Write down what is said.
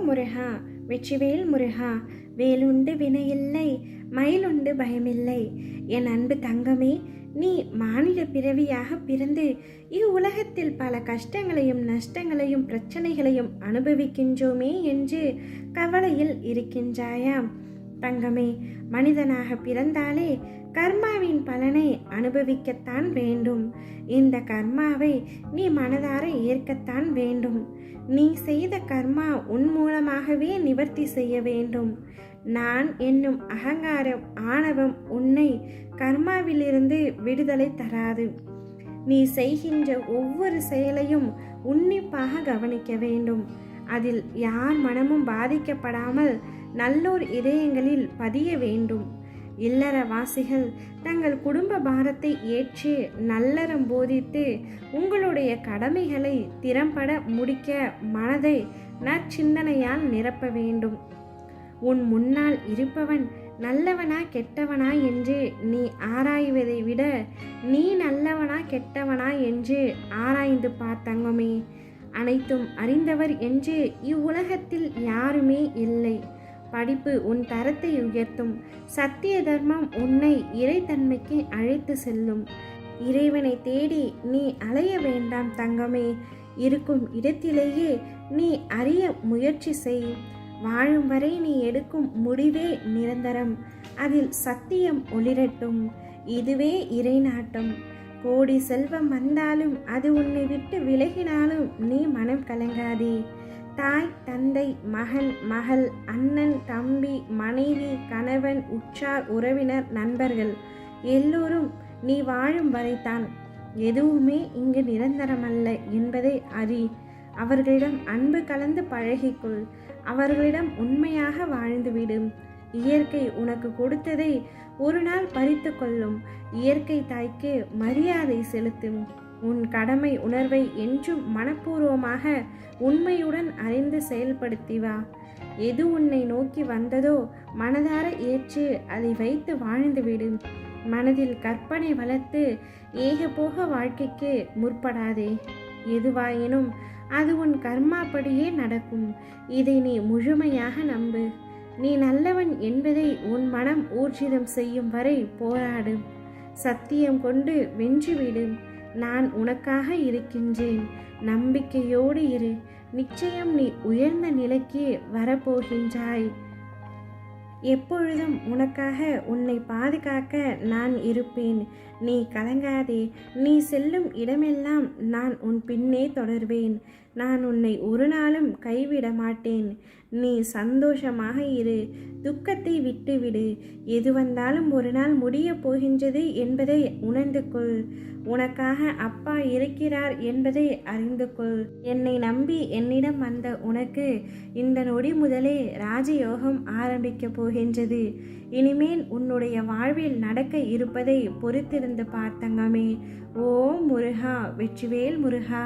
முருகா, வெற்றிவேல் முருகா, வேலுண்டு வினையில்லை, மயிலுண்டு பயமில்லை. என் அன்பு தங்கமே, நீ மானிட பிறவியாக பிறந்து இவ்வுலகத்தில் பல கஷ்டங்களையும் நஷ்டங்களையும் பிரச்சனைகளையும் அனுபவிக்கின்றோமே என்று கவலையில் இருக்கின்றாயா? தங்கமே, மனிதனாக பிறந்தாலே கர்மாவின் பலனை அனுபவிக்கத்தான் வேண்டும். இந்த கர்மாவை நீ மனதார ஏற்கத்தான் வேண்டும். நீ செய்த கர்மா உன் மூலமாகவே நிவர்த்தி செய்ய வேண்டும். நான் என்னும் அகங்காரம், ஆணவம் உன்னை கர்மாவிலிருந்து விடுதலை தராது. நீ செய்கின்ற ஒவ்வொரு செயலையும் உன்னிப்பாக கவனிக்க வேண்டும். அதில் யார் மனமும் பாதிக்கப்படாமல் நல்லோர் இதயங்களில் பதிய வேண்டும். இல்லறவாசிகள் தங்கள் குடும்ப பாரத்தை ஏற்று நல்லறம் போதித்து உங்களுடைய கடமைகளை திறம்பட முடிக்க மனதை நற்சிந்தனையால் நிரப்ப வேண்டும். உன் முன்னால் இருப்பவன் நல்லவனா கெட்டவனா என்று நீ ஆராய்வதை விட நீ நல்லவனா கெட்டவனா என்று ஆராய்ந்து பார்த்தங்கமே. அனைத்தும் அறிந்தவர் என்று இவ்வுலகத்தில் யாருமே இல்லை. படிப்பு உன் தரத்தை உயர்த்தும். சத்திய தர்மம் உன்னை இறைத்தன்மைக்கு அழைத்து செல்லும். இறைவனை தேடி நீ அலைய வேண்டாம் தங்கமே. இருக்கும் இடத்திலேயே நீ அறிய முயற்சி செய். வாழும் வரை நீ எடுக்கும் முடிவே நிரந்தரம். அதில் சத்தியம் ஒளிரட்டும். இதுவே இறை நாட்டம். கோடி செல்வம் வந்தாலும் அது உன்னை விட்டு விலகினாலும் நீ மனம் கலங்காதே. தாய், தந்தை, மகன், மகள், அண்ணன், தம்பி, மனைவி, கணவன், உற்றார், உறவினர், நண்பர்கள் எல்லோரும் நீ வாழும் வரைத்தான். எதுவுமே இங்கு நிரந்தரமல்ல என்பதை அறி. அவர்களிடம் அன்பு கலந்து பழகிக்கொள். அவர்களிடம் உண்மையாக வாழ்ந்துவிடும். இயற்கை உனக்கு கொடுத்ததை ஒரு நாள் பறித்து கொள்ளும். இயற்கை தாய்க்கு மரியாதை செலுத்தும். உன் கடமை உணர்வை என்றும் மனப்பூர்வமாக உண்மையுடன் அறிந்து செயல்படுத்தி வா. எது உன்னை நோக்கி வந்ததோ மனதார ஏற்று அதை வைத்து வாழ்ந்துவிடும். மனதில் கற்பனை வளர்த்து ஏகபோக வாழ்க்கைக்கு முற்படாதே. எதுவாயினும் அது உன் கர்மாப்படியே நடக்கும். இதை நீ முழுமையாக நம்பு. நீ நல்லவன் என்பதை உன் மனம் ஊர்ஜிதம் செய்யும் வரை போராடு. சத்தியம் கொண்டு வென்றுவிடு. நான் உனக்காக இருக்கின்றேன். நம்பிக்கையோடு இரு. நிச்சயம் நீ உயர்ந்த நிலைக்கு வரப்போகின்றாய். எப்பொழுதும் உனக்காக உன்னை பாதுகாக்க நான் இருப்பேன். நீ கலங்காதே. நீ செல்லும் இடமெல்லாம் நான் உன் பின்னே தொடர்வேன். நான் உன்னை ஒரு நாளும் கைவிட மாட்டேன். நீ சந்தோஷமாக இரு. துக்கத்தை விட்டுவிடு. எது வந்தாலும் ஒரு நாள் முடியப் போகின்றது என்பதை உணர்ந்து கொள். உனக்காக அப்பா இருக்கிறார் என்பதை அறிந்து கொள். என்னை நம்பி என்னிடம் வந்த உனக்கு இந்த நொடி முதலே ராஜயோகம் ஆரம்பிக்கப் போகின்றது. இனிமேல் உன்னுடைய வாழ்வில் நடக்க இருப்பதை பொறுத்திருந்து பார்த்தங்கமே. ஓம் முருகா, வெற்றிவேல் முருகா.